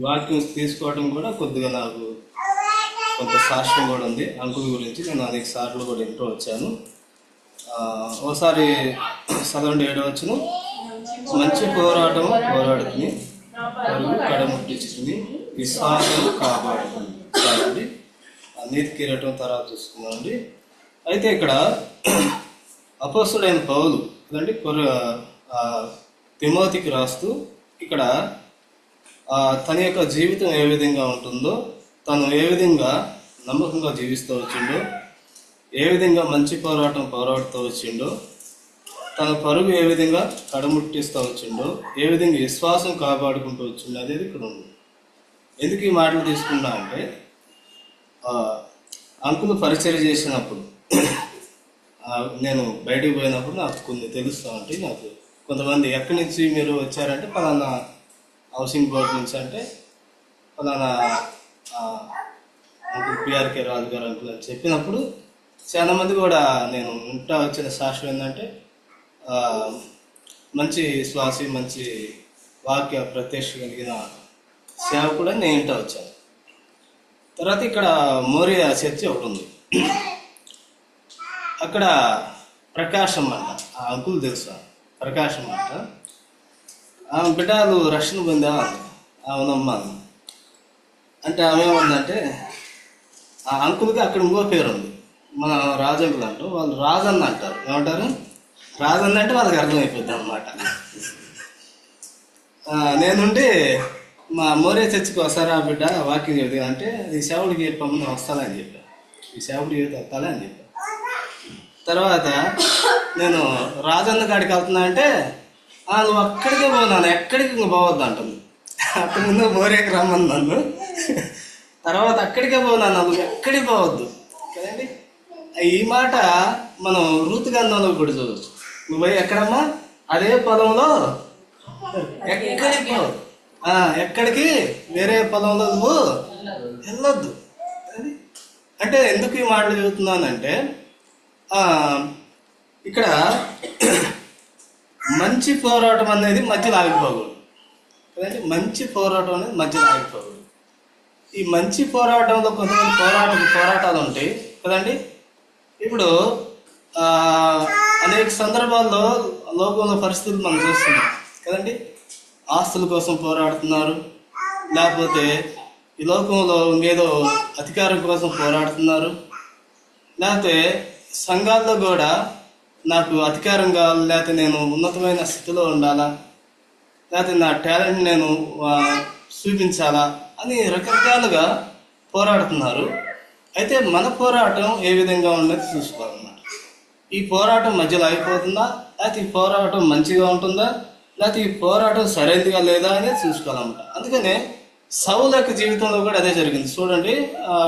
వాక్యం తీసుకోవడం కూడా కొద్దిగా నాకు కొంత సాక్ష్యం కూడా ఉంది. అంకుల్ గురించి నేను అనేక సార్లు కూడా వింటూ వచ్చాను. ఒకసారి చదవండి 7వ వచనం. మంచి పోరాటం పోరాడుతుంది, పరుగు కడముట్టించుతుంది, విశ్వాసం కాపాడుతుంది. నీతి కిరీటం తర్వాత చూసుకున్నామండి. అయితే ఇక్కడ అపోస్తుడైన పౌలు కదండి తిమోతికి రాస్తూ ఇక్కడ తన యొక్క జీవితం ఏ విధంగా ఉంటుందో, తను ఏ విధంగా నమ్మకంగా జీవిస్తూ వచ్చిండో, ఏ విధంగా మంచి పోరాటం పోరాడుతూ వచ్చిండో, తన పరుగు ఏ విధంగా కడముట్టిస్తూ వచ్చిండో, ఏ విధంగా విశ్వాసం కాపాడుకుంటూ వచ్చిండో అనేది ఇక్కడ ఉంది. ఎందుకు ఈ మాటలు తీసుకున్నా అంటే అంకులు పరిచయం చేసినప్పుడు నేను బయటికి పోయినప్పుడు నాకు కొన్ని తెలుస్తూ ఉంటాయి. నాకు కొంతమంది ఎక్కడి నుంచి మీరు వచ్చారంటే పలానా హౌసింగ్ బోర్డు నుంచి, అంటే పలానా అంకుల్ పిఆర్కే రాజు గారు అంకుల్ అని చెప్పినప్పుడు చాలా మంది కూడా నేను ఇంటా వచ్చిన సాక్ష్యం ఏంటంటే మంచి శ్వాసి, మంచి వాక్య ప్రత్యక్ష కలిగిన సేవ కూడా నేను ఇంటా వచ్చాను. తర్వాత ఇక్కడ మోరియా చర్చి ఒకటి ఉంది, అక్కడ ప్రకాశం అంట, ఆ అంకుల్ తెలుసు ప్రకాశం అంట. ఆమె బిడ్డలు రక్షణ పొందావా? అవునమ్మా అంటే ఆమె ఏమందంటే ఆ అంకుల్కి అక్కడ ఇంకో పేరు ఉంది, మన రాజంకులు అంటారు, వాళ్ళు రాజన్న అంటారు. ఏమంటారు? రాజన్న అంటే వాళ్ళకి అర్థమైపోద్ది అన్నమాట. నేనుండి మా మోరే చర్చికి వస్తారా బిడ్డ వాకింగ్ చెబుతుంది అంటే, ఈ సేవడికి చెప్పమ్మా నేను వస్తానని చెప్పా, ఈ సేవడికి వస్తాలే అని చెప్పా. తర్వాత నేను రాజన్న కాడికి వెళ్తున్నా అంటే నువ్వు అక్కడికే పోనాను, ఎక్కడికి ఇంక పోవద్దు అంటుంది. అక్కడ ముందు మోరేకి రమ్మని నన్ను, తర్వాత అక్కడికే పోనాను, నువ్వు ఎక్కడికి పోవద్దు కదండి. ఈ మాట మనం రూతు గంధంలో కూడా చూడవచ్చు. నువ్వు పోయి ఎక్కడమ్మా అదే పొలంలో ఎక్కడికి పోవద్దు, ఎక్కడికి వేరే పొలంలో నువ్వు వెళ్ళొద్దు. అంటే ఎందుకు ఈ మాటలు చెబుతున్నానంటే ఇక్కడ మంచి పోరాటం అనేది మధ్యలో ఆగిపోకూడదు కదండి. మంచి పోరాటం అనేది మధ్యలో ఆగిపోకూడదు. ఈ మంచి పోరాటంలో కొంతమంది పోరాటాలు ఉంటాయి కదండి. ఇప్పుడు అనేక సందర్భాల్లో లోకంలో పరిస్థితులు మనం చూస్తున్నాం కదండి. ఆస్తుల కోసం పోరాడుతున్నారు, లేకపోతే ఈ లోకంలో ఇంకేదో అధికారం కోసం పోరాడుతున్నారు, లేకపోతే సంఘాల్లో కూడా నాకు అధికారం కావాలి, లేకపోతే నేను ఉన్నతమైన స్థితిలో ఉండాలా, లేకపోతే నా టాలెంట్ నేను చూపించాలా అని రకరకాలుగా పోరాడుతున్నారు. అయితే మన పోరాటం ఏ విధంగా ఉన్నది చూసుకోవాలన్నమాట. ఈ పోరాటం మధ్యలో అయిపోతుందా, లేకపోతే ఈ పోరాటం మంచిగా ఉంటుందా, లేకపోతే ఈ పోరాటం సరైనదిగా లేదా అనేది చూసుకోవాలన్నమాట. అందుకనే సౌలు యొక్క జీవితంలో కూడా అదే జరిగింది. చూడండి,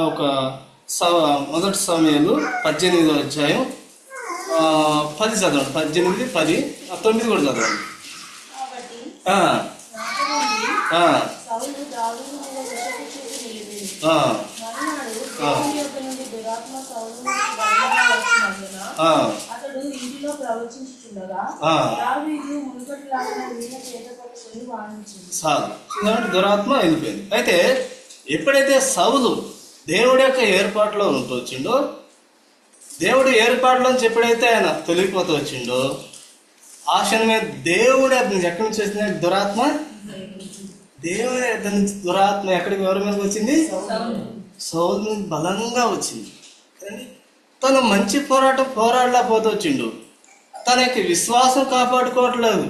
ఒక మొదటి సమయాలు 18వ అధ్యాయం 10 చదవండి. 18, 10, 9 కూడా చదవండి. దురాత్మ వెళ్ళిపోయింది. అయితే ఎప్పుడైతే సౌలు దేవుడి యొక్క ఏర్పాటులో ఉంటూ వచ్చిండో, దేవుడు ఏర్పాటులోంచి ఎప్పుడైతే ఆయన తొలగిపోతూ వచ్చిండో, ఆ క్షణమే దేవుడు అతను ఎక్కడి నుంచి వచ్చింది? దురాత్మ దేవుడి అతని నుంచి దురాత్మ ఎక్కడికి ఎవరి మీదకి వచ్చింది? సౌలు మీద బలంగా వచ్చింది. తను మంచి పోరాడలేకపోతూ వచ్చిండు. తన యొక్క విశ్వాసం కాపాడుకోవట్లేదు,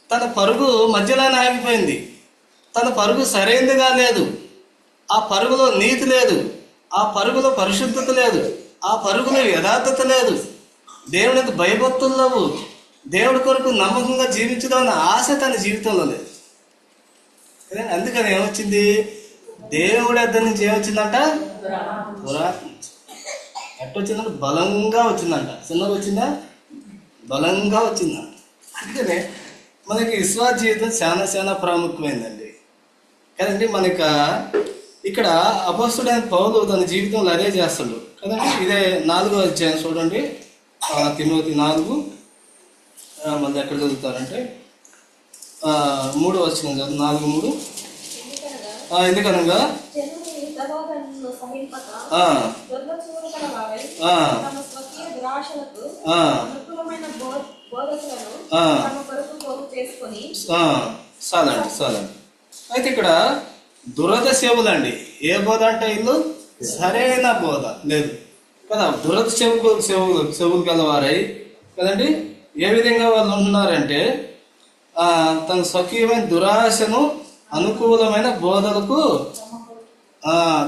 తన పరుగు మధ్యలోనే ఆగిపోయింది, తన పరుగు సరైనదిగా లేదు, ఆ పరుగులో నీతి లేదు, ఆ పరుగులో పరిశుద్ధత లేదు, ఆ పరుగులో యథార్థత లేదు, దేవునికి భయభక్తులు లేవు, దేవుడి కొరకు నమ్మకంగా జీవించదామన్న ఆశ తన జీవితంలో లేదు. అందుకని ఏమొచ్చింది? దేవుడి అద్దరి నుంచి ఏమొచ్చిందంట? దురాత్మ. ఎట్టొచ్చిందంటే బలంగా వచ్చిందంట. చిన్నగా వచ్చిందా? బలంగా వచ్చిందంట. అందుకనే మనకి విశ్వాస జీవితం చాలా చాలా ప్రాముఖ్యమైందండి కదండి. మనకి ఇక్కడ అపోస్తుడైన పౌలు తన జీవితంలో అదే చేస్తాడు కదండి. ఇదే 4వ అధ్యాయం చూడండి, తిమోతి 4, మళ్ళీ ఎక్కడ చదువుతారంటే 3వ వచనం చదువు. 4:3. ఎందుకనగా జనులు ఈ సహోదరులను సహింపక ఆ, దుర్గచూడు గల వారై ఆ, తమ స్వకీయ దురాశలకు ఆ, అనుకూలమైన బోధకులను ఆ. తమ కొరకు పోగు చేసుకొని చాలండి. అయితే ఇక్కడ దురద సేవలండి. ఏ బోధ అంటే ఇల్లు సరైన బోధ లేదు కదా. దురద చెవులు గలవారై కదండి. ఏ విధంగా వాళ్ళు ఉంటున్నారంటే తన స్వకీయమైన దురాశను అనుకూలమైన బోధలకు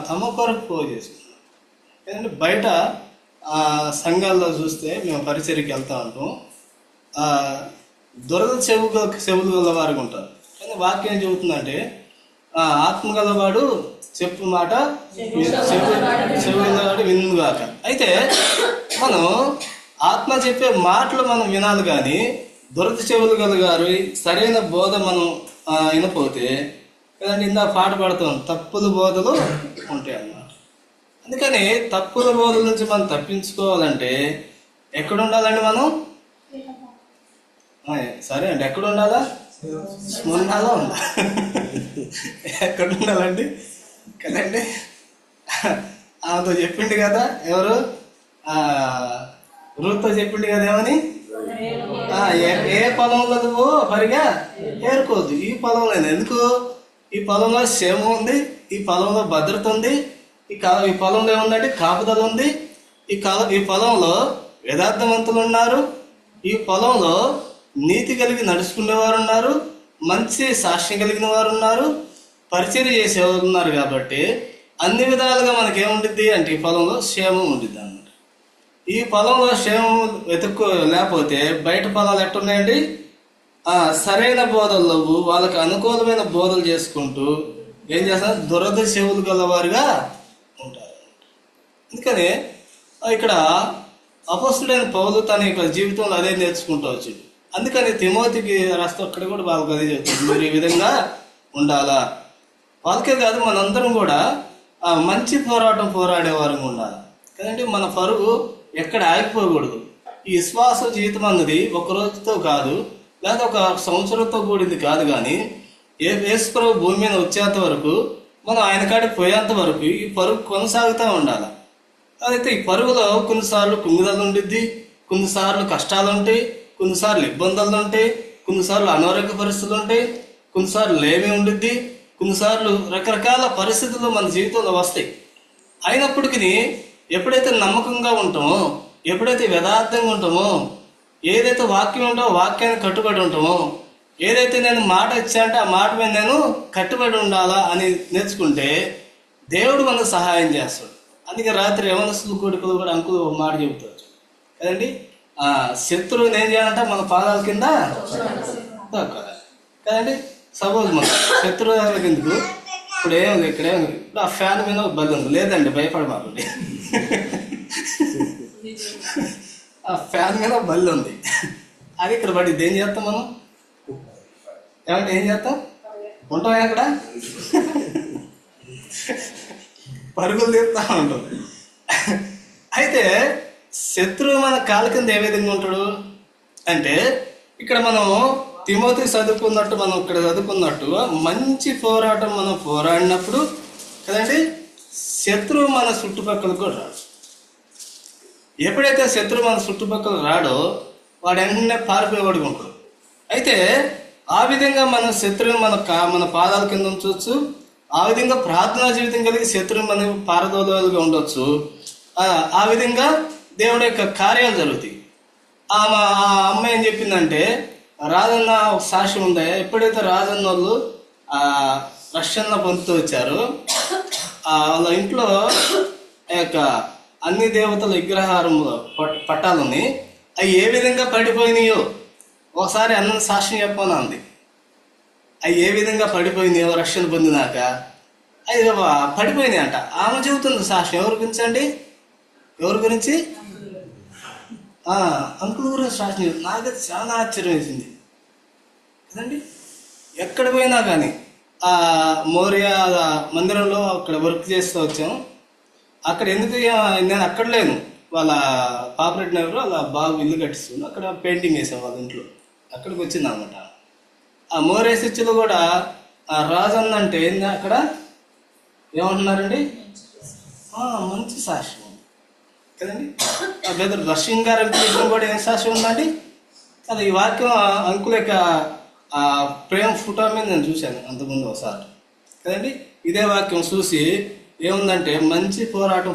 తమ కొరకు పోగు చేసుకున్నారు. కదండి. బయట సంఘాల్లో చూస్తే మేము పరిచర్యకి వెళ్తా ఉంటాం. దురద చెవులు గలవారికి ఉంటారు. కానీ వాక్యం ఏం చెబుతుందంటే ఆత్మ గలవాడు చెప్పు మాట చెవులవాడు వినుగాక. అయితే మనం ఆత్మ చెప్పే మాటలు మనం వినాలి, కానీ దురద చెవులు గలగారు సరైన బోధ మనం వినపోతే కదండి. ఇందా పాట పాడుతాం, తప్పుల బోధలు ఉంటాయి అన్నమాట. అందుకని తప్పుల బోధల నుంచి మనం తప్పించుకోవాలంటే ఎక్కడ ఉండాలండి మనం? సరే అండి, ఎక్కడ ఉండాలా? స్మరణలో ఉండాలి. ఎక్కడ ఉండాలండి కదండి. ఆమెతో చెప్పిండు కదా, ఎవరు రూత్తో చెప్పిండు కదా ఏమని, ఏ పొలంలో నువ్వు పరిగా ఏరుకోవద్దు. ఈ పొలంలో ఎందుకు? ఈ పొలంలో క్షేమం ఉంది, ఈ పొలంలో భద్రత ఉంది, ఈ పొలంలో ఏముందంటే కాపుదల ఉంది, ఈ పొలంలో యథార్థవంతులు ఉన్నారు, ఈ పొలంలో నీతి కలిగి నడుచుకునేవారు ఉన్నారు, మంచి సాక్ష్యం కలిగిన వారు ఉన్నారు, పరిచర్య చేసేవారు ఉన్నారు. కాబట్టి అన్ని విధాలుగా మనకేముండిద్ది అంటే ఈ పొలంలో క్షేమం ఉండిద్ది అన్నమాట. ఈ పొలంలో క్షేమం లేకపోతే బయట పొలాలు ఎట్టున్నాయండి? సరైన బోధలు వాళ్ళకి అనుకూలమైన బోధలు చేసుకుంటూ ఏం చేస్తారు? దురద చెవులు గలవారుగా ఉంటారు. అందుకని ఇక్కడ అపోస్తుడైన పౌలు తన యొక్క జీవితంలో అదే నేర్చుకుంటూ వచ్చింది. అందుకని తిమోతికి రాస్తే అక్కడ కూడా వాళ్ళకి అదే చెప్తుంది, మీరు ఈ విధంగా ఉండాలా. వాళ్ళకే కాదు, మనందరం కూడా మంచి పోరాటం పోరాడేవారు ఉండాలి కదండి. మన పరుగు ఎక్కడ ఆగిపోకూడదు. ఈ విశ్వాస జీవితం అన్నది ఒక రోజుతో కాదు, లేదా ఒక సంవత్సరంతో కూడింది కాదు, కానీ యేసుప్రభు భూమి మీద వచ్చేంత వరకు, మనం ఆయన కాడికి పోయేంత వరకు ఈ పరుగు కొనసాగుతూ ఉండాలి. అయితే ఈ పరుగులో కొన్నిసార్లు కుంగుదలు ఉండిద్ది, కొన్నిసార్లు కష్టాలు ఉంటాయి, కొన్నిసార్లు ఇబ్బందులు ఉంటాయి, కొన్నిసార్లు అనారోగ్య పరిస్థితులు ఉంటాయి, కొన్నిసార్లు లేమి ఉండిద్ది, కొన్నిసార్లు రకరకాల పరిస్థితులు మన జీవితంలో వస్తాయి. అయినప్పటికీ ఎప్పుడైతే నమ్మకంగా ఉంటామో, ఎప్పుడైతే యథార్థంగా ఉంటామో, ఏదైతే వాక్యం ఉంటో వాక్యానికి కట్టుబడి ఉంటామో, ఏదైతే నేను మాట ఇచ్చానంటే ఆ మాట మీద నేను కట్టుబడి ఉండాలా అని నేర్చుకుంటే దేవుడు మనకు సహాయం చేస్తాడు. అందుకే రాత్రి యవనస్తుల కొడుకులు కూడా అంకులు ఒక మాట చెబుతారు కదండి, శత్రువుని ఏం చేయాలంటే మన పాదాల కింద తొక్కాలి కదండి. సపోజ్ మన శత్రువు కిందకు ఇప్పుడు ఏముంది, ఇక్కడ ఏముంది, ఇప్పుడు ఆ ఫ్యాన్ మీద ఒక బలి ఉంది, లేదండి భయపడమాకండి, ఆ ఫ్యాన్ మీద బల్లి ఉంది, అది ఇక్కడ పడిద్ది. ఏం చేస్తాం మనం? ఏమంటే ఏం చేస్తాం? ఉంటాం అక్కడ పరుగులు తీరుతా ఉంటాం. అయితే శత్రువు మన కాళ్ళ కింద ఏ విధంగా ఉంటాడు అంటే, ఇక్కడ మనం తిమోతి చదువుకున్నట్టు, మనం ఇక్కడ చదువుకున్నట్టు మంచి పోరాటం మనం పోరాడినప్పుడు కదండి, శత్రువు మన చుట్టుపక్కల కూడా రాడు. ఎప్పుడైతే శత్రువు మన చుట్టుపక్కల రాడో వాడు వెంటనే పారిపోయేవాడిగా ఉంటాడు. అయితే ఆ విధంగా మన శత్రువుని మన పాదాల కింద ఉంచవచ్చు. ఆ విధంగా ప్రార్థనా జీవితం కలిగి శత్రువుని మన పారదోలుగా ఉండొచ్చు. ఆ విధంగా దేవుడి యొక్క కార్యాలు జరుగుతాయి. ఆ అమ్మాయి ఏం చెప్పిందంటే, రాజన్న ఒక సాక్ష్యం ఉందా, ఎప్పుడైతే రాజన్న వాళ్ళు రష్యన్ల పొందుతూ వచ్చారో వాళ్ళ ఇంట్లో యొక్క అన్ని దేవతల విగ్రహారం పట్టాలని అవి ఏ విధంగా పడిపోయినాయో ఒకసారి అన్న సాక్ష్యం చెప్పాను అంది. అవి ఏ విధంగా పడిపోయినాయో రక్షణ పొందినాక అవి పడిపోయినాయి అంట. ఆమె చెబుతుంది సాక్ష్యం. ఎవరి గురించి అండి? ఎవరి గురించి? అంకుల్ గురించి సాక్ష్యం. నాకైతే చాలా ఆశ్చర్యం వేసింది కదండి. ఎక్కడ పోయినా కానీ మోరియా మందిరంలో అక్కడ వర్క్ చేస్తూ వచ్చాము. అక్కడ ఎందుకు నేను అక్కడ లేను, వాళ్ళ పాపరెడ్డి నగర్ వాళ్ళ బాబు ఇల్లు కట్టిస్తుంది, అక్కడ పెయింటింగ్ వేసాం వాళ్ళ ఇంట్లో. అక్కడికి వచ్చింది అనమాట. ఆ మోరియా చర్చిలో కూడా రాజన్న అంటే ఏంది, అక్కడ ఏమంటున్నారండి? మంచి సాక్ష్యం కదండి. బ్రదర్ రష్యన్ గారు విషయం కూడా ఏం సాక్ష్యం ఉందండి? అది ఈ వాక్యం అంకుల యొక్క ప్రేమ ఫోటో మీద నేను చూశాను అంతకుముందు ఒకసారి కదండి. ఇదే వాక్యం చూసి ఏముందంటే, మంచి పోరాడి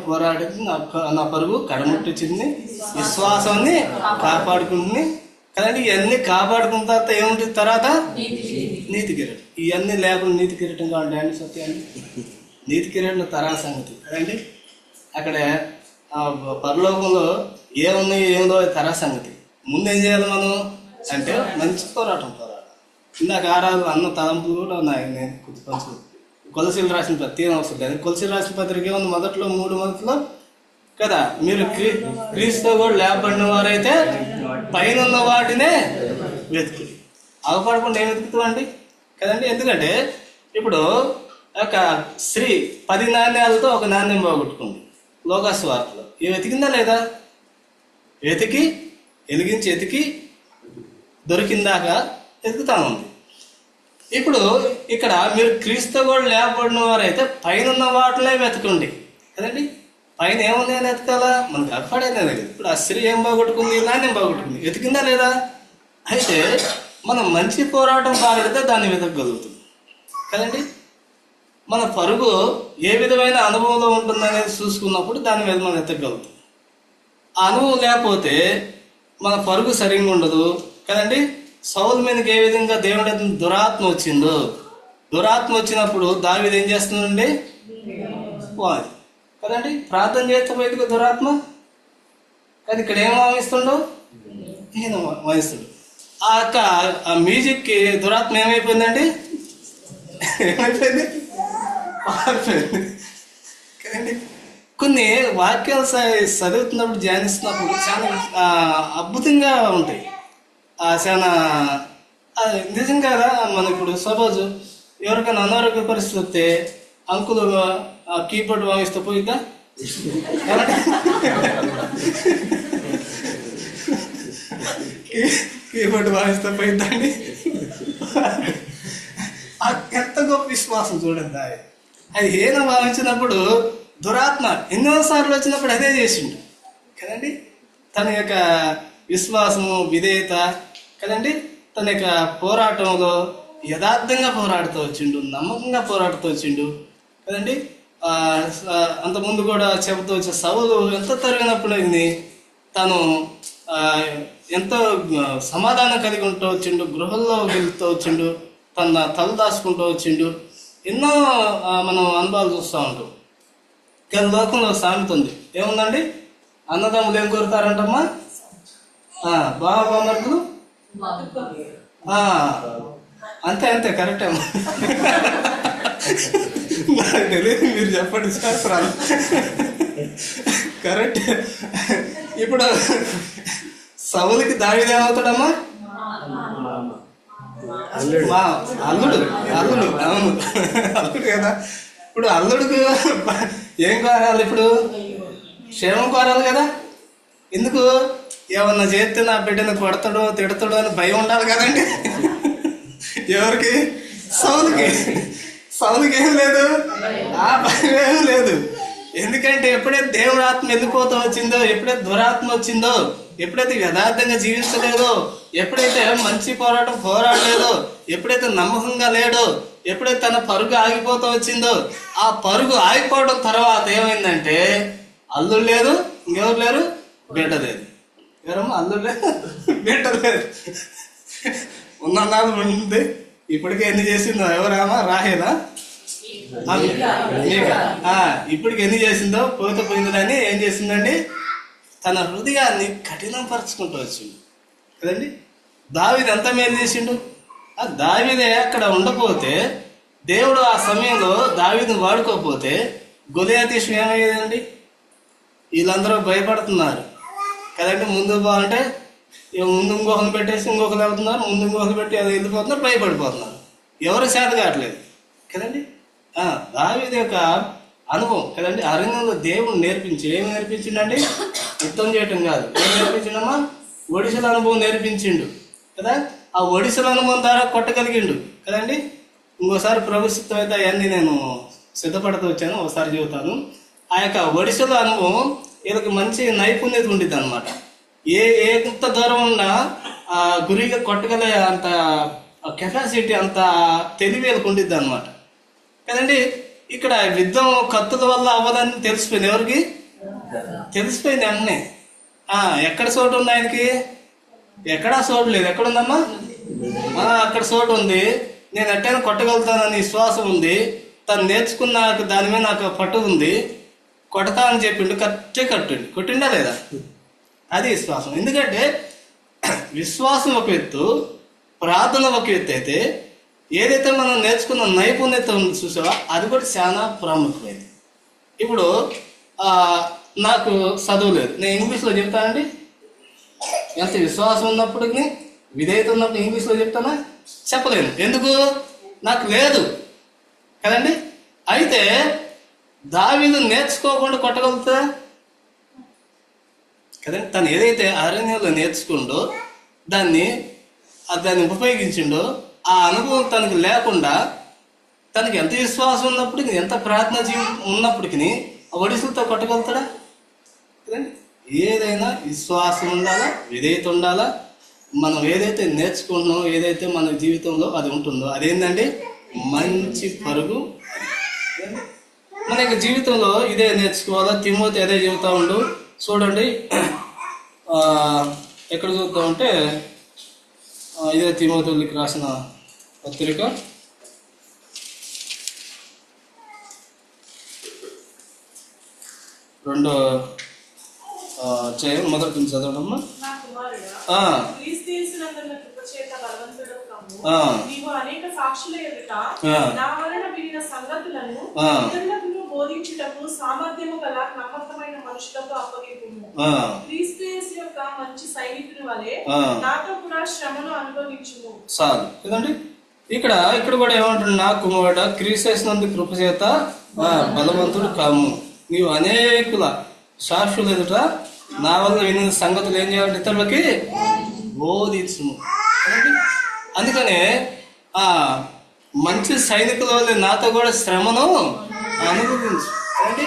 నా పరుగు కడముట్టించింది, విశ్వాసాన్ని కాపాడుకుంటుంది కదండి. ఇవన్నీ కాపాడుకున్న తర్వాత ఏముంటుంది? తర్వాత నీతి కిరీటం. ఇవన్నీ లేకుండా నీతి కిరీటం కావాలి అండి. సత్యాన్ని నీతి కిరీటం తరా సంగతి కదండి. అక్కడ పరలోకంలో ఏమున్నాయి ఏముందో తరా సంగతి. ముందు ఏం చేయాలి మనం అంటే, మంచి పోరాటం. ఇందాక అన్న తలంపులు కూడా ఉన్నాయి. నేను గుర్తుపరచు కొలసీలు రాసిన పత్రిక ఏం అవసరం లేదు. కొలసీలు రాసిన పత్రిక ఏముంది? మొదట్లో 3 మొదట్లో కదా, మీరు క్రీస్తుతో కూడా లేపబడిన వారైతే పైన ఉన్న వాటినే వెతుకుడి. అవపడకుండా ఏం వెతుకుతామండి కదండి. ఎందుకంటే ఇప్పుడు ఒక స్త్రీ 10 నాణ్యాలతో ఒక నాణ్యం పోగొట్టుకుంది లోకాసు వార్తలో. ఏం వెతికిందా లేదా? ఎతికి దొరికిందాక వెతుకుతా ఉంది. ఇప్పుడు ఇక్కడ మీరు క్రీస్తు కూడా లేపబడిన వారైతే పైన ఉన్న వాటిలో వెతకండి కదండి. పైన ఏముంది అని వెతకాలా? మనకు అక్కడైనా లేదు. ఇప్పుడు ఆ స్త్రీ ఏం బాగొట్టుకుంది? నాణ్యం బాగొట్టుకుంది. వెతికిందా లేదా? అయితే మనం మంచి పోరాటం బాగడితే దాన్ని వెతకగలుగుతుంది కదండి. మన పరుగు ఏ విధమైన అనుభవంలో ఉంటుందనేది చూసుకున్నప్పుడు దాని మీద మనం వెతకగలుగుతాం. ఆ అనుభవం లేకపోతే మన పరుగు సరిగ్గా ఉండదు కదండి. సౌలు మీదకి ఏ విధంగా దేవుడి దురాత్మ వచ్చిందో, దురాత్మ వచ్చినప్పుడు దావీదు ఏం చేస్తుందండి? పోవాలి కదండి. ప్రార్థన చేస్తే బయటకు దురాత్మ, కానీ ఇక్కడ ఏం వాయిస్తుండో ఈయన వాయిస్తుడు. ఆ మ్యూజిక్కి దురాత్మ ఏమైపోయిందండి? ఏమైపోయింది? కదండి. కొన్ని వాక్యాలు చదువుతున్నప్పుడు ధ్యానిస్తున్నప్పుడు చాలా అద్భుతంగా ఉంటాయి. చాలా నిజం కదా. మన ఇప్పుడు సపోజ్ ఎవరికైనా అనారోగ్య పరిస్థితి వస్తే అంకులు కీబోర్డ్ వాయిస్తూ పోయిద్దా? కీబోర్డ్ వాయిస్తూ పోయిద్దండి. ఎంత గొప్ప విశ్వాసం చూడండి. అది ఏదో భావించినప్పుడు దురాత్మ ఎన్నోసార్లు వచ్చినప్పుడు అదే చేసిండు కదండి. తన యొక్క విశ్వాసము, విధేయత కదండి, తన యొక్క పోరాటంలో యథార్థంగా పోరాడుతూ వచ్చిండు, నమ్మకంగా పోరాడుతూ వచ్చిండు కదండి. అంతకుముందు కూడా చెబుతూ వచ్చే సౌలు ఎంత తరిగినప్పుడు తను ఎంతో సమాధానం కలిగి ఉంటూ వచ్చిండు, గృహంలో వెళ్తూ వచ్చిండు, తన తల దాచుకుంటూ వచ్చిండు. ఎన్నో మనం అనుభవాలు చూస్తూ ఉంటాం. కానీ లోకంలో సామెత ఉంది, ఏముందండి? అన్నదమ్ములు ఏం కోరుతారంటమ్మా? బామర్దులు అంతే కరెక్టే. నాకు తెలియదు, మీరు చెప్పండి శాస్త్రాలు. కరెక్ట్. ఇప్పుడు సౌలుకి దావీదు ఏమవుతాడమ్మా? అల్లుడు. అవును, అల్లుడు కదా. ఇప్పుడు అల్లుడికి ఏం కోరాలి? ఇప్పుడు క్షేమం కోరాలి కదా. ఎందుకు? ఏమన్నా చేస్తే నా బిడ్డను కొడతాడో తిడతాడో అని భయం ఉండాలి కదండి. ఎవరికి? సౌలుకి ఏం లేదు, ఆ భయం ఏం లేదు. ఎందుకంటే ఎప్పుడైతే దేవుడు ఆత్మ వెళ్ళిపోతూ వచ్చిందో, ఎప్పుడైతే దురాత్మ వచ్చిందో, ఎప్పుడైతే యథార్థంగా జీవించలేదో, ఎప్పుడైతే మంచి పోరాటం పోరాడలేదో, ఎప్పుడైతే నమ్మకంగా లేడో, ఎప్పుడైతే తన పరుగు ఆగిపోతూ వచ్చిందో, ఆ పరుగు ఆగిపోవడం తర్వాత ఏమైందంటే అల్లుడు లేదు, ఇంకెవరు లేరు, బిడ్డ లేదు. ఎవరమ్మా? అల్లుడు లేదు, బిడ్డ లేదు. ఉన్నాళ్ళు ఉంది. ఇప్పటికే ఎన్ని చేసిందో ఎవరామా? రాహేలా? ఇప్పటికి ఎన్ని చేసిందో పోతే పోయిందని ఏం చేసిందండి? తన హృదయాన్ని కఠినం పరుచుకుంటూ వచ్చిండు కదండి. దావీదు ఎంత మేలు చేసిండు. ఆ దావీదే అక్కడ ఉండకపోతే, దేవుడు ఆ సమయంలో దావీదుని వాడుకోకపోతే గొలియాతు విషయం ఏమయ్యేదండి? వీళ్ళందరూ భయపడుతున్నారు కదండి. ముందు బాగుంటే ముందు ఇంకొకరు పెట్టేసి ఇంకొకరు వెళ్తున్నారు, ముందు ఇంకొకరు పెట్టి అది వెళ్ళిపోతున్నారు, భయపడిపోతున్నారు. ఎవరు చేత కావట్లేదు కదండి. దావీదు యొక్క అనుభవం కదండి. అరణ్యంలో దేవుడు ఏమి నేర్పించిండండి? యుద్ధం చేయటం కాదు. ఏం నేర్పించిండమ్మా? ఒడిశల అనుభవం నేర్పించిండు కదా. ఆ ఒడిశల అనుభవం ద్వారా కొట్టగలిగిండు కదండి. ఇంకోసారి ప్రభుత్వం అయితే అవన్నీ నేను సిద్ధపడుతూ వచ్చాను, ఒకసారి చెబుతాను. ఆ యొక్క ఒడిశలో అనుభవం వీళ్ళకి మంచి నైపుణ్యత ఉండిద్ది అనమాట. ఎంత దూరం ఉన్నా ఆ గురిగా కొట్టగలే అంత కెపాసిటీ, అంత తెలివి వీళ్ళకి ఉండిద్ది అనమాట కదండి. ఇక్కడ యుద్ధం కత్తుల వల్ల అవ్వదని తెలిసిపోయింది. ఎవరికి తెలిసిపోయింది వెంటనే. ఎక్కడ చోటు ఉంది ఆయనకి? ఎక్కడా చోటు లేదు. ఎక్కడుందమ్మా? అక్కడ చోటు ఉంది. నేను ఎట్టైనా కొట్టగలుగుతానని విశ్వాసం ఉంది. తను నేర్చుకున్న దాని మీద నాకు పట్టు ఉంది. కొడతా అని చెప్పిండు, కొట్టిండా లేదా? అది విశ్వాసం. ఎందుకంటే విశ్వాసం ఒక ఎత్తు, ప్రార్థన ఒక ఎత్తు అయితే, ఏదైతే మనం నేర్చుకున్న నైపుణ్యత ఉంది చూసావా, అది కూడా చాలా ప్రాముఖ్యమైనది. ఇప్పుడు నాకు చదువు లేదు, నేను ఇంగ్లీష్లో చెప్తానండి. ఎంత విశ్వాసం ఉన్నప్పటికీ, విధేయత ఉన్నప్పుడు ఇంగ్లీష్లో చెప్తానా? చెప్పలేను. ఎందుకు? నాకు లేదు కదండి. అయితే దావీదు నేర్చుకోకుండా కొట్టగలుగుతా కదండి. తను ఏదైతే అరణ్యంలో నేర్చుకుండో దాన్ని ఉపయోగించిండో, ఆ అనుభవం తనకు లేకుండా, తనకి ఎంత విశ్వాసం ఉన్నప్పటికీ, ఎంత ప్రార్థన ఉన్నప్పటికీ ఒడిసులతో కొట్టగలుగుతాడా కదండి. ఏదైనా విశ్వాసం ఉండాలా, విధేయత ఉండాలా. మనం ఏదైతే నేర్చుకుంటున్నామో, ఏదైతే మన జీవితంలో అది ఉంటుందో, అదేంటండి మంచి పరుగు. మన యొక్క జీవితంలో ఇదే నేర్చుకోవాలా. తిమోతి అదే చెబుతా ఉండు. చూడండి, ఎక్కడ చూద్దామంటే ఇదే తిమోతికి రాసిన పత్రిక 2వ అధ్యాయం మొదటి నుంచి చదవడమ్మా. నీవు అనేక సాక్షుల ఎదుట నా వలన వినిన సంగతులను ఇతరులకు బోధించుటకు సామర్థ్యము గల నమ్మకమైన మనుషులకు అప్పగింపుము. క్రీస్తు యేసు యొక్క మంచి సైనికుని వలె నాతో కూడా శ్రమను అనుభవించుము. చాలు కదండి. ఇక్కడ కూడా ఏమంటున్నా, నా కుమారుడా క్రీస్తు యేసునందు కృప చేత బలవంతుడు కాము. నీవు అనేకుల సాక్షుల ఎదుట నా వల్ల వినిన సంగతులు ఏం చేయాలంటే ఇతరులకి బోధించుము. అందుకనే మంచి సైనికుల వల్ల నాతో కూడా శ్రమను అనుభవించు. అంటే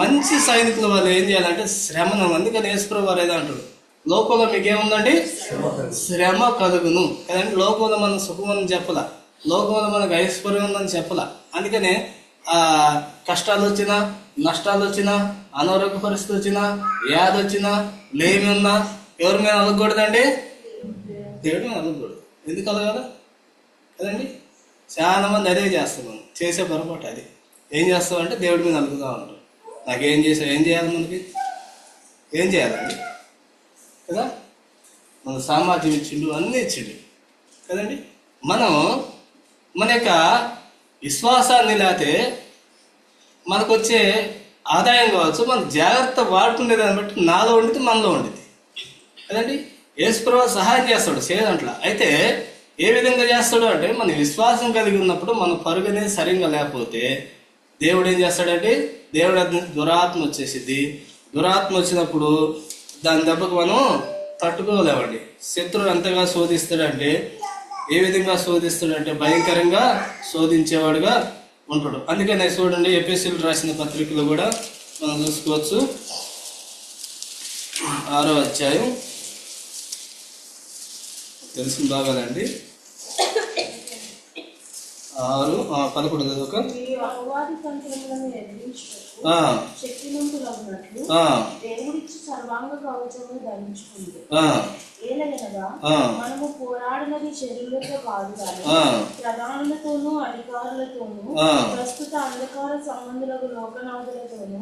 మంచి సైనికుల వల్ల ఏం చేయాలంటే శ్రమను. అందుకని యేసుప్రభువు వారు ఏదో అంటారు, లోకంలో మీకేముందండి? శ్రమ కలుగును కదండి. లోకంలో మనం సుఖమని చెప్పలా, లోకంలో మనకు ఐశ్వర్యం ఉందని చెప్పలా. అందుకనే కష్టాలు వచ్చినా, నష్టాలు వచ్చినా, అనారోగ్య పరిస్థితి వచ్చినా, వ్యాధి వచ్చినా, లేమి ఉన్నా ఎవరి మీద అలగకూడదండి? దేవుడి మీద అలగకూడదు. ఎందుకు అలగాల కదండి. చాలా మంది అదే చేస్తాం, చేసే పొరపాటు అది. ఏం చేస్తామంటే దేవుడి మీద అలుగుతూ ఉంటాం. నాకేం చేసావు? ఏం చేయాలి? మనకి ఏం చేయాలండి కదా. మన సామర్థ్యం ఇచ్చిండు, అన్నీ ఇచ్చిండు కదండి. మనం మన యొక్క విశ్వాసాన్ని లేకపోతే మనకు వచ్చే ఆదాయం కావచ్చు, మన జాగ్రత్త వాడుకునే దాన్ని బట్టి నాలో ఉండితే మనలో ఉండిద్ది కదండి. యేసుప్రభువు సహాయం చేస్తాడు చేయదంట్లా. అయితే ఏ విధంగా చేస్తాడు అంటే, మన విశ్వాసం కలిగి ఉన్నప్పుడు మన పరుగు అనేది సరిగ్గా లేకపోతే దేవుడు ఏం చేస్తాడంటే, దేవుడు దురాత్మ వచ్చేసిద్ది. దురాత్మ వచ్చినప్పుడు దాని దెబ్బకు మనం తట్టుకోలేమండి. శత్రువు ఎంతగా శోధిస్తాడంటే, ఏ విధంగా శోధిస్తాడంటే భయంకరంగా శోధించేవాడుగా ఉంటాడు. అందుకనే చూడండి, ఎఫెసీయులకు రాసిన పత్రికలో కూడా మనం చూసుకోవచ్చు. 6వ అధ్యాయం తెలిసిన బాగాలండి. 6:11 చదువుక. దేవుడిచ్చి సర్వాంగ కవచమును ధరించుకుంది. మనము పోరాడినది శరీరులతో కాదు కానీ ప్రధానులతోనూ అధికారులతోనూ ప్రస్తుత అంధకార సంబంధులకు లోకనాథులతోనూ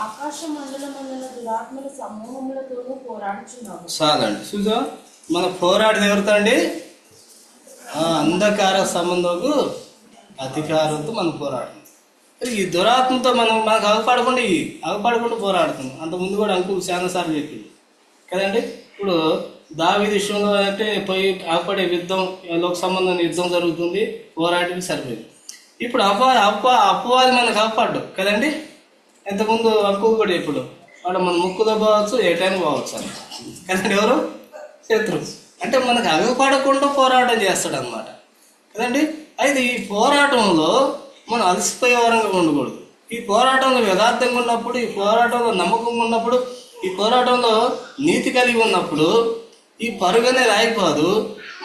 ఆకాశ మండలముల దురాత్మల సమూహములతోనూ పోరాడుచున్నాము. చాలండి. చూసా, మన పోరాడేది ఎవరితో అండి? అంధకార సంబంధకు అధికారంతో మనం పోరాడుతున్నాం. ఈ దురాత్మతో మనకు అవపడకుండా పోరాడుతున్నాం. అంతకుముందు కూడా అంకులు చాలా సార్లు చెప్పింది కదండి. ఇప్పుడు దావీదు విషయంలో అంటే పోయి అవపడే యుద్ధం, లోక సంబంధం యుద్ధం జరుగుతుంది, పోరాటం సరిపోయింది. ఇప్పుడు అపవాది మనకు అవపడ్డు కదండి. ఇంతకుముందు అంకులు కూడా ఇప్పుడు వాడు మన ముక్కులో పోవచ్చు, ఏ టైం పోవచ్చు అని కదండి. ఎవరు? శత్రువు. అంటే మనకు అవపడకుండా పోరాటం చేస్తాడు అనమాట కదండి. అయితే ఈ పోరాటంలో మనం అలసిపోయే వారంగా ఉండకూడదు. ఈ పోరాటంలో యథార్థంగా ఉన్నప్పుడు, ఈ పోరాటంలో నమ్మకంగా ఉన్నప్పుడు, ఈ పోరాటంలో నీతి కలిగి ఉన్నప్పుడు ఈ పరుగు అనేది ఆగిపోదు.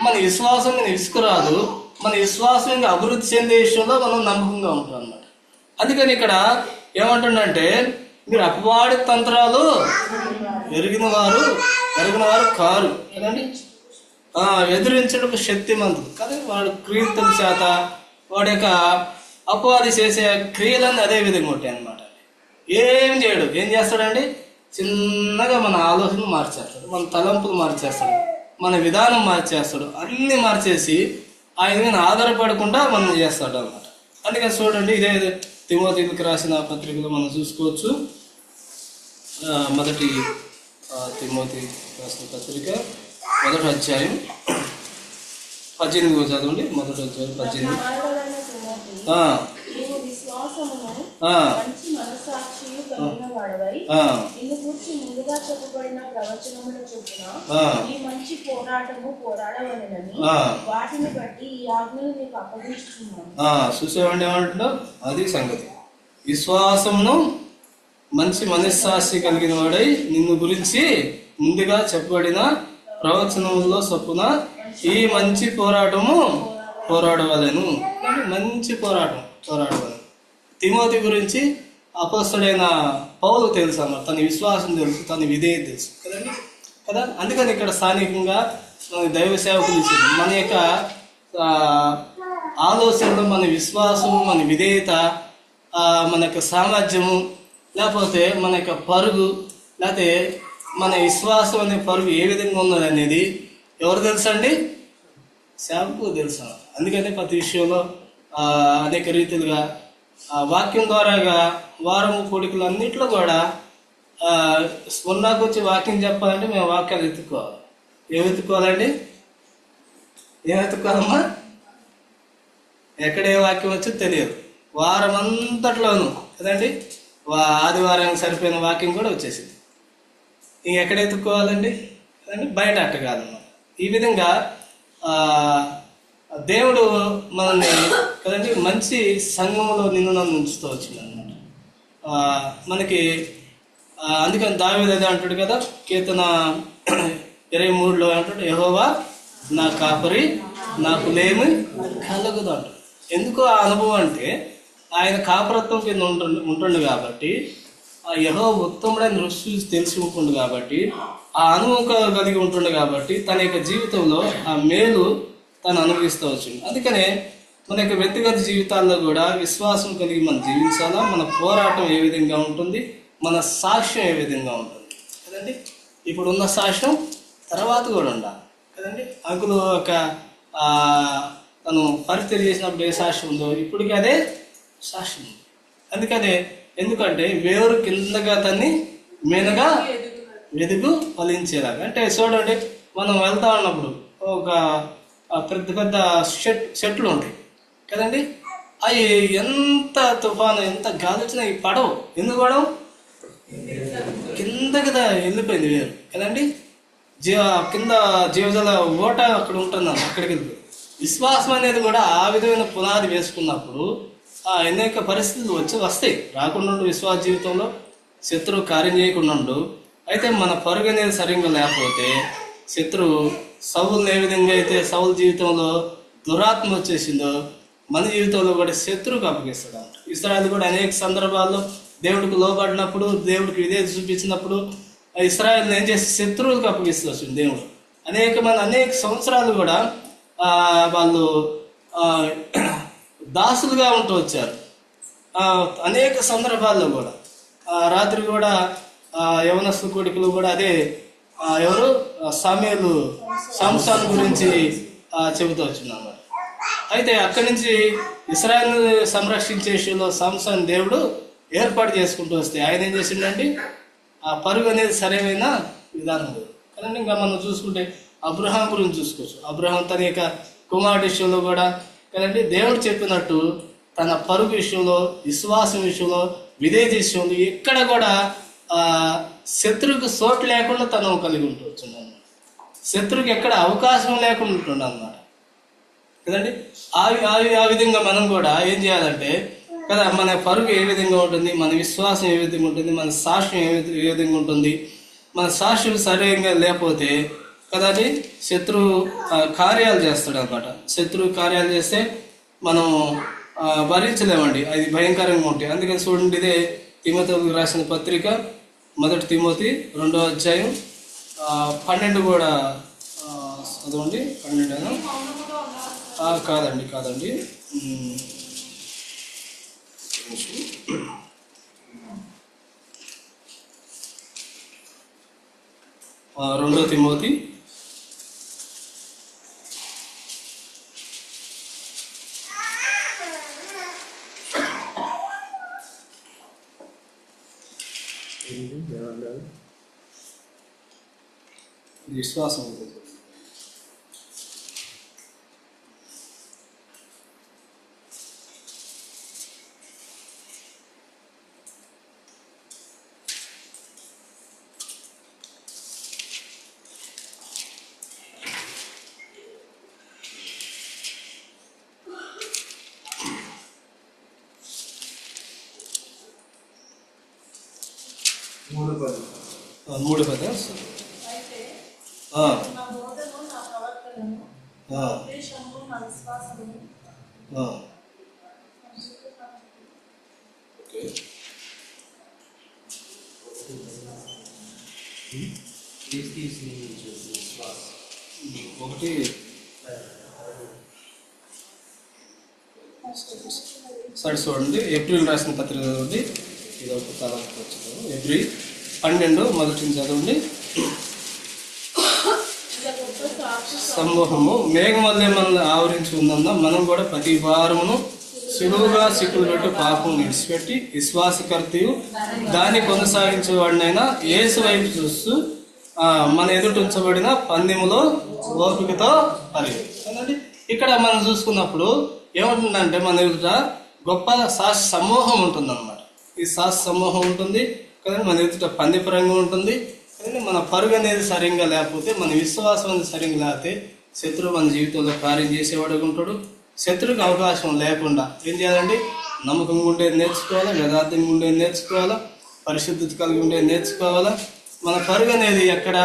మన విశ్వాసం మీద విసుకురాదు. మన విశ్వాసం ఇంకా అభివృద్ధి చెందే విషయంలో మనం నమ్మకంగా ఉంటాం అన్నమాట. అందుకని ఇక్కడ ఏమంటుండంటే, మీరు అపవాడి తంత్రాలు ఎరిగిన వారు కారు కదండి, ఎదిరించడానికి శక్తిమంతుడు కానీ వాడు క్రియల చేత వాడి యొక్క అపవాది చేసే క్రియలన్నీ అదే విధంగా ఉంటాయి అన్నమాట. ఏం చేయడు. ఏం చేస్తాడండి? చిన్నగా మన ఆలోచనలు మార్చేస్తాడు, మన తలంపులు మార్చేస్తాడు, మన విధానం మార్చేస్తాడు, అన్నీ మార్చేసి ఆయన మీద ఆధారపడకుండా మనం చేస్తాడు అనమాట. అందుకని చూడండి, ఇదే తిమోతికి రాసిన పత్రికలో మనం చూసుకోవచ్చు. మొదటి తిమోతి రాసిన పత్రిక 1వ అధ్యాయం 18 చదవండి. 1వ అధ్యాయం 18. నీవు విశ్వాసమును మంచి మనస్సాక్షియు కలిగిన వాడవై నిన్ను గురించి ముందుగా చెప్పబడిన ప్రవచనముల చొప్పున ఈ మంచి పోరాటము పోరాడవలెనని వాటిని బట్టి ఈ ఆజ్ఞలు నీకు అప్పగించుచున్నాను. చూసేవాడి ఏమంటున్నా, అది సంగతి. విశ్వాసమును మంచి మనస్సాక్షి కలిగిన వాడై నిన్ను గురించి ముందుగా చెప్పబడిన ప్రవచనములో చొప్పున ఈ మంచి పోరాటము పోరాడవలెను. మంచి పోరాడవలెను. తిమోతి గురించి అపోస్తలుడైన పౌలు తెలుసు అన్నమాట. తన విశ్వాసం తెలుసు, తన విధేయత తెలుసు కదండి కదా. అందుకని ఇక్కడ స్థానికంగా దైవ సేవకులు ఇచ్చింది. మన యొక్క ఆలోచనలు, మన విశ్వాసం, మన విధేయత, మన యొక్క సామర్థ్యము, లేకపోతే మన యొక్క పరుగు, లేకపోతే మన విశ్వాసం అనే పరుగు ఏ విధంగా ఉన్నది అనేది ఎవరు తెలుసు అండి? సేవకు తెలుసు. అందుకని ప్రతి విషయంలో అనేక రీతిలుగా వాక్యం ద్వారాగా వారము పొడికలు అన్నింటిలో కూడా స్మరణకు వచ్చి వాక్యం చెప్పాలంటే మేము వాక్యాలు ఎత్తుకోవాలి. ఏమి ఎత్తుకోవాలండి? ఏం ఎత్తుకోవాలమ్మా? ఎక్కడే వాక్యం వచ్చో తెలియదు. వారం అంతట్లోనూ కదండి, ఆదివారానికి సరిపోయిన వాక్యం కూడా వచ్చేసింది. ఇంకెక్కడ ఎత్తుకోవాలండి? కదండి, బయట అట్ట కాదన్నమాట. ఈ విధంగా దేవుడు మనల్ని కదండి మంచి సంఘంలో నిన్ను నన్ను ఉంచుతూ వచ్చింది అనమాట. మనకి అందుకని దావీదు అదే అంటాడు కదా, కీర్తన 23లో అంటాడు, యెహోవా నా కాపరి, నాకు లేమి కలగదు అంటాడు. ఎందుకు ఆ అనుభవం అంటే, ఆయన కాపరత్వం కింద ఉంటుండు కాబట్టి, ఆ యెహోవా ఉత్తముడైన రుచి తెలిసి ఉంటుంది కాబట్టి, ఆ అనుభవం కలిగి ఉంటుండు కాబట్టి, తన యొక్క జీవితంలో ఆ మేలు తను అనుభవిస్తూ వచ్చింది. అందుకనే మన యొక్క వ్యక్తిగత జీవితాల్లో కూడా విశ్వాసం కలిగి మనం జీవించాలా. మన పోరాటం ఏ విధంగా ఉంటుంది, మన సాక్ష్యం ఏ విధంగా ఉంటుంది కదండి. ఇప్పుడు ఉన్న సాక్ష్యం తర్వాత కూడా ఉండాలి కదండి. అంకులు ఒక తను పరిస్థితి చేసినప్పుడు ఏ సాక్ష్యం ఉందో ఇప్పటికీ అదే సాక్ష్యం ఉంది. అందుకనే ఎందుకంటే వేరు కిందగా తన్ని మీనగా వెదుగు ఫలించేలాగా. అంటే చూడండి, మనం వెళ్తా ఉన్నప్పుడు ఒక పెద్ద పెద్ద చెట్లు ఉంటాయి కదండి. అవి ఎంత తుఫాను, ఎంత గాలి వచ్చినా ఈ పడవు. ఎందుకు పడవు? కిందకి వెళ్ళిపోయింది వేరు కదండి. కింద జీవజల ఓట అక్కడ ఉంటుంది, అక్కడికి వెళ్ళిపోయింది. విశ్వాసం అనేది కూడా ఆ విధమైన పునాది వేసుకున్నప్పుడు అనేక పరిస్థితులు వస్తాయి. రాకుండా విశ్వాస జీవితంలో శత్రువు కార్యం చేయకుండా. అయితే మన పరుగు అనేది సరిగ్గా లేకపోతే శత్రువు సౌలుని ఏ విధంగా అయితే సౌలు జీవితంలో దురాత్మ వచ్చేసిందో మన జీవితంలో కూడా శత్రువుకు అప్పగిస్తాడు అంట. ఇశ్రాయేలు కూడా అనేక సందర్భాల్లో దేవుడికి లోబడినప్పుడు, దేవుడికి విధేయత చూపించినప్పుడు ఇశ్రాయేలుని ఏం చేసి శత్రువులకు అప్పగిస్తూ వచ్చింది దేవుడు. అనేక సంవత్సరాలు కూడా వాళ్ళు దాసులుగా ఉంటూ వచ్చారు. అనేక సందర్భాల్లో కూడా రాత్రి కూడా యవనస్తు కొడుకులు కూడా అదే ఎవరు సామ్యూయేలు సంసోను గురించి చెబుతూ వచ్చిందన్నమాట. అయితే అక్కడి నుంచి ఇశ్రాయేలును సంరక్షించే విషయంలో సంసోను దేవుడు ఏర్పాటు చేసుకుంటూ వస్తే ఆయన ఏం చేసిండండి, ఆ పరుగు అనేది సరైన విధానం కదండి. ఇంకా మనం చూసుకుంటే అబ్రహాం గురించి చూసుకోవచ్చు. అబ్రహాం తన యొక్క కుమారుడి విషయంలో కూడా కదండి దేవుడు చెప్పినట్టు తన పరుగు విషయంలో, విశ్వాసం విషయంలో, విధేయత విషయంలో ఎక్కడ కూడా శత్రువుకి చోటు లేకుండా తను కలిగి ఉంటున్నాను. శత్రువుకి ఎక్కడ అవకాశం లేకుండా ఉంటుండ అనమాట. కదండి. ఆ విధంగా మనం కూడా ఏం చేయాలంటే కదా, మన పరుగు ఏ విధంగా ఉంటుంది, మన విశ్వాసం ఏ విధంగా ఉంటుంది, మన సాక్ష్యం ఏ విధంగా ఉంటుంది. మన సాక్ష్యం సరిగ్గా లేకపోతే కదా అది శత్రువు కార్యాలు చేస్తాడు అనమాట. శత్రువు కార్యాలు చేస్తే మనం భరించలేమండి, అది భయంకరంగా ఉంటాయి. అందుకని చూడండి, ఇదే తిమోతికి రాసిన పత్రిక 1 తిమోతి 2వ అధ్యాయం 12 కూడా చదవండి. 12 కాదండి 2 తిమోతి 2 విశ్వాసం ఉంటుంది. మూడు పద అయితే ఆ, నా బోధను, నా ప్రవర్తనను, ఆ, ఉద్దేశము, నా విశ్వాసము, ఆ. ఓకే. ఒకటి సరే చూడండి, ఏప్రిల్ రాసిన పత్రిక చదవండి. ఇది ఒక తర్వాత వచ్చింది. ఏప్రిల్ 12 మొదటి చదవండి. ఇలా గొప్ప సాక్షి సమూహము మేఘం వల్లే మనల్ని ఆవరించి ఉందన్న మనం కూడా ప్రతి వారమును సులువుగా సిక్కులు పెట్టి పాపం విడిచిపెట్టి విశ్వాసకర్తయు దాన్ని కొనసాగించేవాడినైనా యేసు వైపు చూస్తూ మన ఎదుట ఉంచబడిన పందెములో ఓపికతో పరిగెత్తండి. ఇక్కడ మనం చూసుకున్నప్పుడు ఏముంటుందంటే మన ఎదుట గొప్ప శాస్త్ర సమూహం ఉంటుందన్నమాట. ఈ శాస్త్ర సమూహం ఉంటుంది కదండి, మన ఎదుట పందెపరంగా ఉంటుంది కదండి. మన పరుగు అనేది సరిగ్గా లేకపోతే, మన విశ్వాసం అనేది సరిగ్గా లేకపోతే శత్రువు మన జీవితంలో కార్యం చేసేవాడుగా ఉంటాడు. శత్రువుకి అవకాశం లేకుండా ఏం చేయాలండి, నమ్మకంగా ఉండేది నేర్చుకోవాలా, యథార్థంగా ఉండేది నేర్చుకోవాలా, పరిశుద్ధత కలిగి ఉండేది నేర్చుకోవాలా. మన పరుగు అనేది ఎక్కడ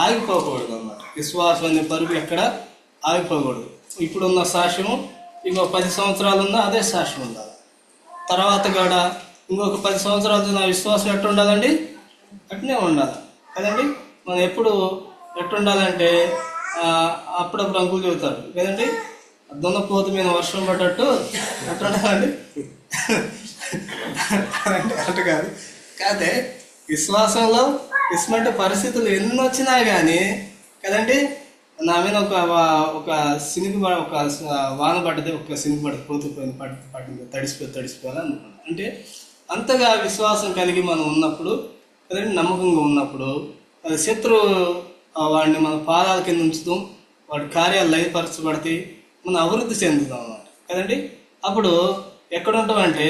ఆగిపోకూడదు అన్నమాట. విశ్వాసం అనే పరుగు ఎక్కడ ఆగిపోకూడదు. ఇప్పుడున్న సాక్ష్యము ఇంకో 10 సంవత్సరాలు ఉన్నా అదే సాక్ష్యం ఉండాలి. తర్వాత కూడా ఇంకొక 10 సంవత్సరాలు నా విశ్వాసం ఎట్టు ఉండాలండి, అట్నే ఉండాలి కదండి. మనం ఎప్పుడు ఎట్టు ఉండాలంటే అప్పుడప్పుడు అంకులు చెబుతారు కదండి, దున్నపోతు మీద వర్షం పడ్డట్టు ఎట్టు ఉండాలండి అటు కాదు. కాదే విశ్వాసంలో ఇటువంటి పరిస్థితులు ఎన్ని వచ్చినా కానీ కదండి, నా మీద ఒక సినిగి ఒక వాన పడ్డది, ఒక సినిగి పడ్డది, పోతుపోయింది, పట్టింది, తడిసిపోవాలి అనుకున్నాను. అంటే అంతగా విశ్వాసం కలిగి మనం ఉన్నప్పుడు కదండి, నమ్మకంగా ఉన్నప్పుడు అది శత్రువు వాడిని మన పాదాల కింద ఉంచుతాం, వాడి కార్యాలు లయపరచబడితే మనం అభివృద్ధి చెందుతాం అన్నమాట కదండి. అప్పుడు ఎక్కడ ఉంటామంటే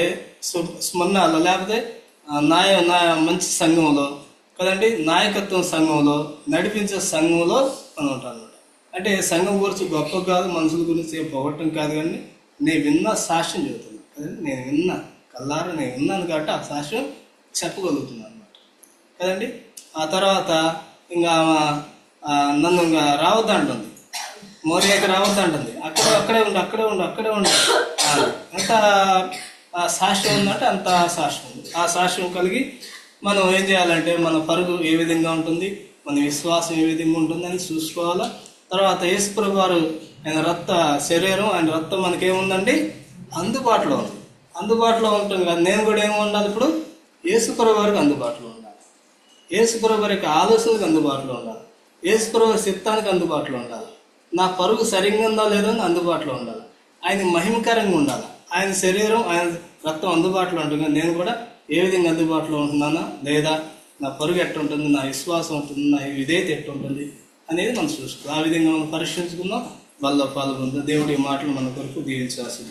స్మరణాల్లో, లేకపోతే మంచి సంఘంలో కదండి, నాయకత్వం సంఘంలో, నడిపించే సంఘంలో మనం ఉంటాం అన్నమాట. అంటే సంఘం గురించి గొప్ప కాదు, మనుషుల గురించి పొగట్టం కాదు, కానీ నేను విన్న సాక్ష్యం చెబుతున్నాను కదండి. నేను విన్నా కల్లారా, నేను విన్నాను కాబట్టి ఆ సాక్ష్యం చెప్పగలుగుతున్నాను అన్నమాట కదండి. ఆ తర్వాత ఇంకా నన్ను ఇంకా రావద్దంటుంది, మోరియాకి రావద్దంటుంది, అక్కడే ఉండు ఎంత సాక్ష్యం ఉందంటే అంత సాక్ష్యం ఉంది. ఆ సాక్ష్యం కలిగి మనం ఏం చేయాలంటే మన పరుగు ఏ విధంగా ఉంటుంది, మన విశ్వాసం ఏ విధంగా ఉంటుంది అని చూసుకోవాలా. తర్వాత యేసుప్రభు వారు ఆయన శరీరం, ఆయన రక్తం మనకేముందండి, అందుబాటులో ఉంటుంది కదా. నేను కూడా ఏమి ఉండాలి, ఇప్పుడు యేసుప్రభు వారికి అందుబాటులో ఉండాలి, యేసుప్రభు వారికి ఆలోచనకు అందుబాటులో ఉండాలి, యేసుప్రభు వారి చిత్తానికి అందుబాటులో ఉండాలి, నా పరుగు సరిగ్గా ఉందా లేదో అని అందుబాటులో ఉండాలి, ఆయన మహిమకరంగా ఉండాలి, ఆయన శరీరం, ఆయన రక్తం అందుబాటులో ఉంటుంది. నేను కూడా ఏ విధంగా అందుబాటులో ఉంటున్నానా, లేదా నా పరుగు ఎట్టుంటుంది, నా విశ్వాసం ఉంటుంది, నా విధేయత ఎట్టుంటుంది అనేది మనం చూసుకోవాలి. ఆ విధంగా మనం పరిశీలించుకుందాం. వల్ల పాల్గొందాం. దేవుడి మాటలు మన కొరకు దీవించాల్సింది.